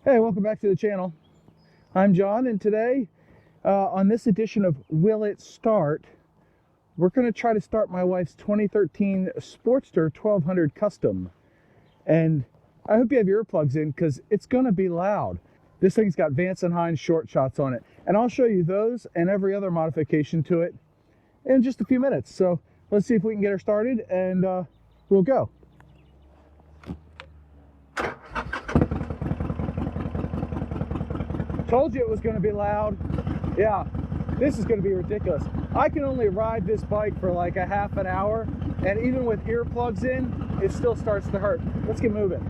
Hey, welcome back to the channel. I'm John, and today on this edition of Will It Start, we're going to try to start my wife's 2013 Sportster 1200 Custom. And I hope you have your earplugs in because it's going to be loud. This thing's got Vance Hines Short Shots on it, and I'll show you those and every other modification to it in just a few minutes. So let's see if we can get her started, and we'll go. Told you it was going to be loud. Yeah, this is going to be ridiculous. I can only ride this bike for like a half an hour, and even with earplugs in, it still starts to hurt. Let's get moving.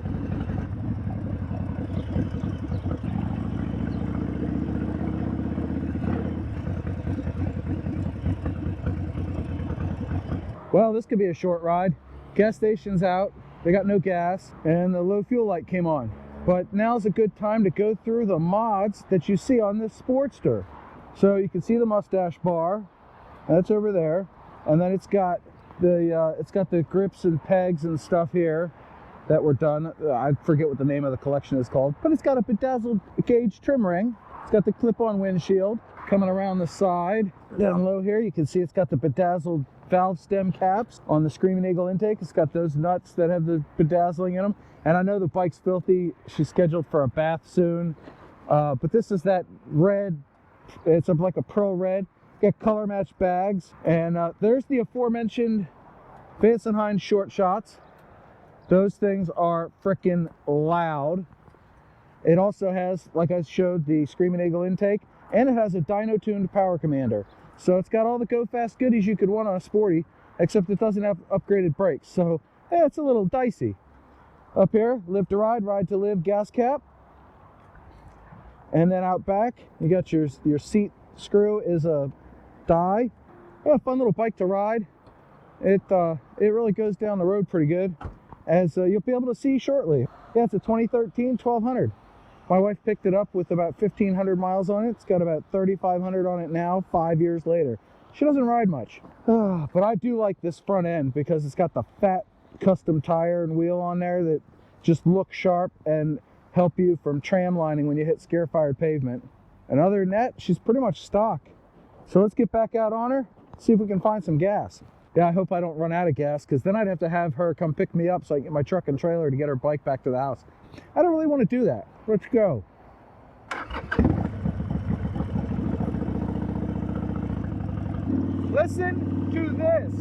Well, this could be a short ride. Gas station's out, they got no gas, and the low fuel light came on. But now's a good time to go through the mods that you see on this Sportster. So you can see the mustache bar, that's over there, and then it's got the grips and pegs and stuff here that were done. I forget what the name of the collection is called, but it's got a bedazzled gauge trim ring. It's got the clip-on windshield coming around the side. Down low here, you can see it's got the bedazzled valve stem caps on the Screaming Eagle intake. It's got those nuts that have the bedazzling in them. And I know the bike's filthy. She's scheduled for a bath soon. But this is that red. It's like a pearl red. Got color matched bags. And there's the aforementioned Vance Hines Short Shots. Those things are freaking loud. It also has, like I showed, the Screaming Eagle intake. And it has a dyno-tuned power commander. So it's got all the go fast goodies you could want on a Sporty, except it doesn't have upgraded brakes. So yeah, it's a little dicey. Up here, live to ride, ride to live gas cap. And then out back, you got your seat screw is a die. Yeah, fun little bike to ride. It really goes down the road pretty good, as you'll be able to see shortly. Yeah, it's a 2013 1200. My wife picked it up with about 1,500 miles on it. It's got about 3,500 on it now, 5 years later. She doesn't ride much. But I do like this front end because it's got the fat custom tire and wheel on there that just look sharp and help you from tram lining when you hit scare-fired pavement. And other than that, she's pretty much stock. So let's get back out on her, see if we can find some gas. Yeah, I hope I don't run out of gas, because then I'd have to have her come pick me up so I can get my truck and trailer to get her bike back to the house. I don't really want to do that. Let's go. Listen to this.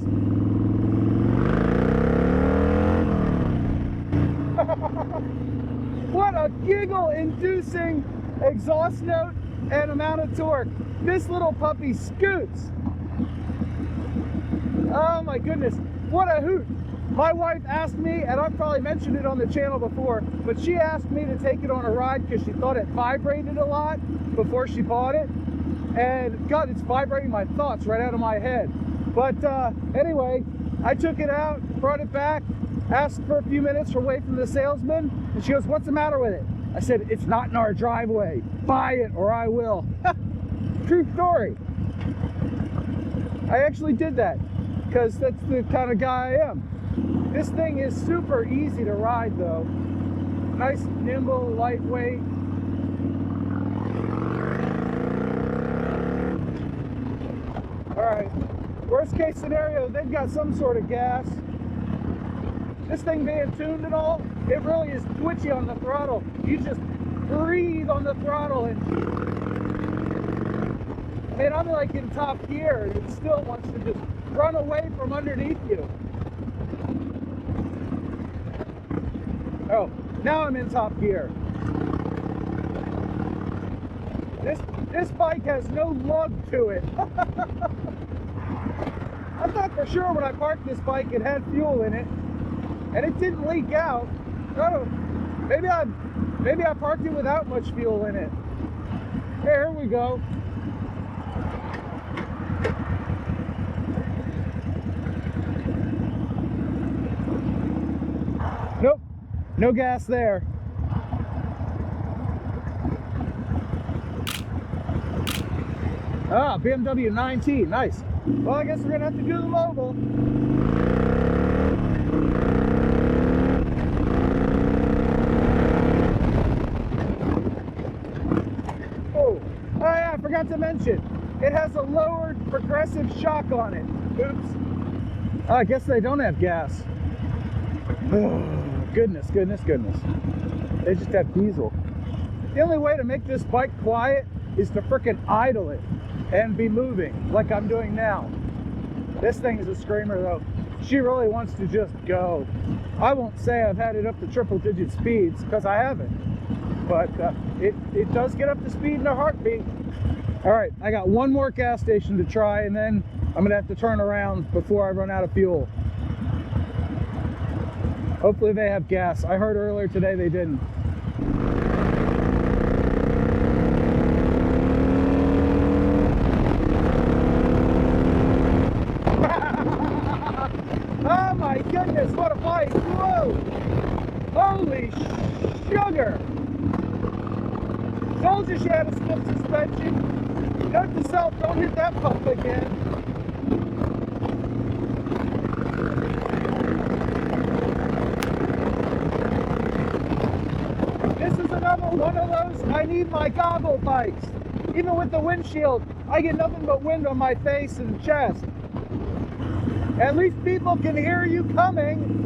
What a giggle-inducing exhaust note and amount of torque. This little puppy scoots. Oh my goodness, what a hoot. My wife asked me, and I've probably mentioned it on the channel before, but she asked me to take it on a ride because she thought it vibrated a lot before she bought it. And God, it's vibrating my thoughts right out of my head. But anyway, I took it out, brought it back, asked for a few minutes away from the salesman, and she goes, "What's the matter with it?" I said, "It's not in our driveway. Buy it or I will." True story. I actually did that because that's the kind of guy I am. This thing is super easy to ride though. Nice, nimble, lightweight. Alright, worst case scenario, they've got some sort of gas. This thing being tuned and all, it really is twitchy on the throttle. You just breathe on the throttle and... I mean, I'm like in top gear and it still wants to just run away from underneath you. Oh, now I'm in top gear. This bike has no lug to it. I thought for sure when I parked this bike it had fuel in it, and it didn't leak out. Oh, maybe I parked it without much fuel in it. Here we go. Nope, no gas there. Ah, BMW R Nine T, nice. Well, I guess we're gonna have to do the mobile. forgot to mention, it has a lowered progressive shock on it. Oops. Oh, I guess they don't have gas. Oh, goodness. They just have diesel. The only way to make this bike quiet is to frickin' idle it and be moving like I'm doing now. This thing is a screamer though. She really wants to just go. I won't say I've had it up to triple digit speeds because I haven't, but it does get up to speed in a heartbeat. All right, I got one more gas station to try, and then I'm gonna have to turn around before I run out of fuel. Hopefully they have gas. I heard earlier today they didn't. Oh my goodness, what a bike! Whoa! Holy sugar! Told you she had a stiff suspension. Note to self, don't hit that pump again. This is another one of those I need my goggle bikes. Even with the windshield, I get nothing but wind on my face and chest. At least people can hear you coming.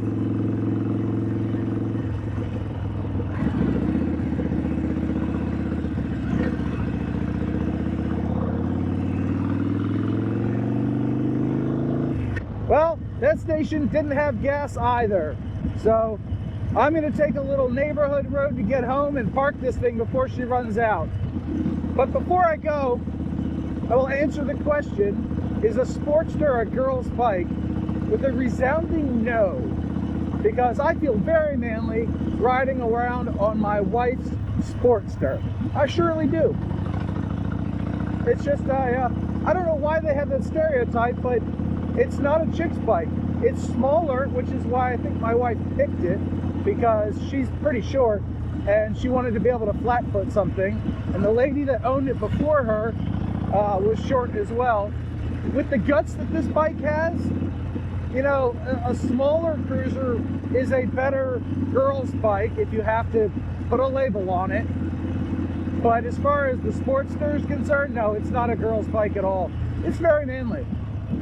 Well, that station didn't have gas either. So I'm gonna take a little neighborhood road to get home and park this thing before she runs out. But before I go, I will answer the question, is a Sportster a girl's bike? With a resounding no, because I feel very manly riding around on my wife's Sportster. I surely do. It's just, I don't know why they have that stereotype, but it's not a chick's bike. It's smaller, which is why I think my wife picked it, because she's pretty short and she wanted to be able to flat foot something. And the lady that owned it before her was short as well. With the guts that this bike has, you know, a smaller cruiser is a better girl's bike if you have to put a label on it. But as far as the Sportster is concerned, no, it's not a girl's bike at all. It's very manly.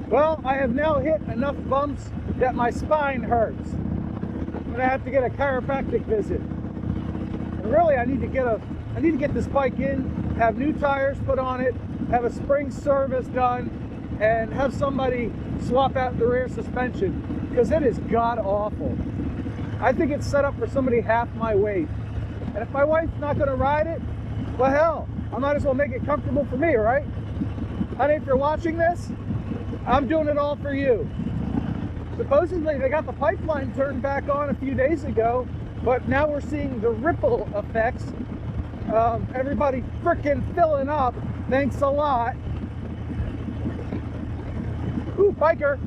Well, I have now hit enough bumps that my spine hurts. I'm gonna have to get a chiropractic visit. And really, I need to get this bike in, have new tires put on it, have a spring service done, and have somebody swap out the rear suspension, because it is god awful. I think it's set up for somebody half my weight. And if my wife's not gonna ride it, well hell, I might as well make it comfortable for me, right? Honey, if you're watching this, I'm doing it all for you. Supposedly they got the pipeline turned back on a few days ago, but now we're seeing the ripple effects of everybody frickin' filling up. Thanks a lot. Ooh, biker.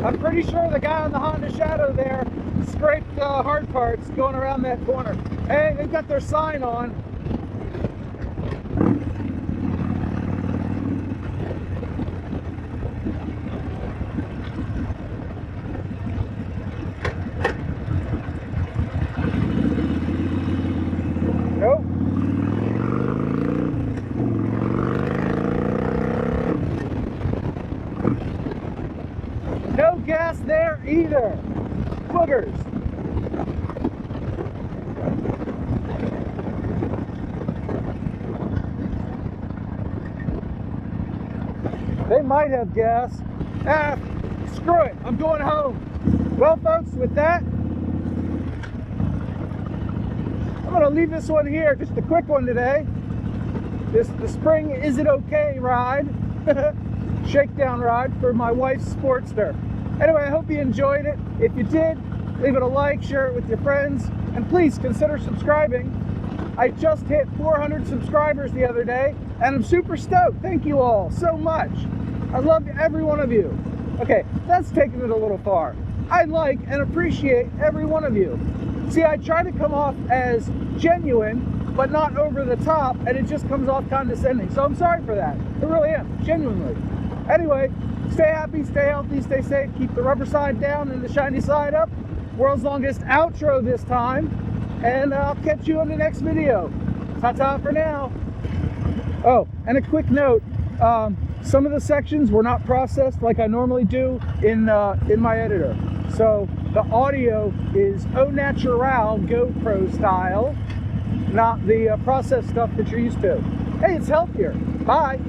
I'm pretty sure the guy on the Honda Shadow there scraped hard parts going around that corner. Hey, they've got their sign on. Nope. No gas there either. Boogers. They might have gas. Ah, screw it. I'm going home. Well, folks, with that, I'm going to leave this one here. Just a quick one today. the spring Is It Okay ride, shakedown ride for my wife's Sportster. Anyway, I hope you enjoyed it. If you did, leave it a like, share it with your friends, and please consider subscribing. I just hit 400 subscribers the other day, and I'm super stoked. Thank you all so much. I love every one of you. Okay, that's taking it a little far. I like and appreciate every one of you. See, I try to come off as genuine, but not over the top, and it just comes off condescending. So I'm sorry for that. I really am, genuinely. Anyway, stay happy, stay healthy, stay safe, keep the rubber side down and the shiny side up. World's longest outro this time, and I'll catch you on the next video. Ta-ta for now. Oh, and a quick note, some of the sections were not processed like I normally do in my editor. So the audio is au natural, GoPro style, not the processed stuff that you're used to. Hey, it's healthier. Bye.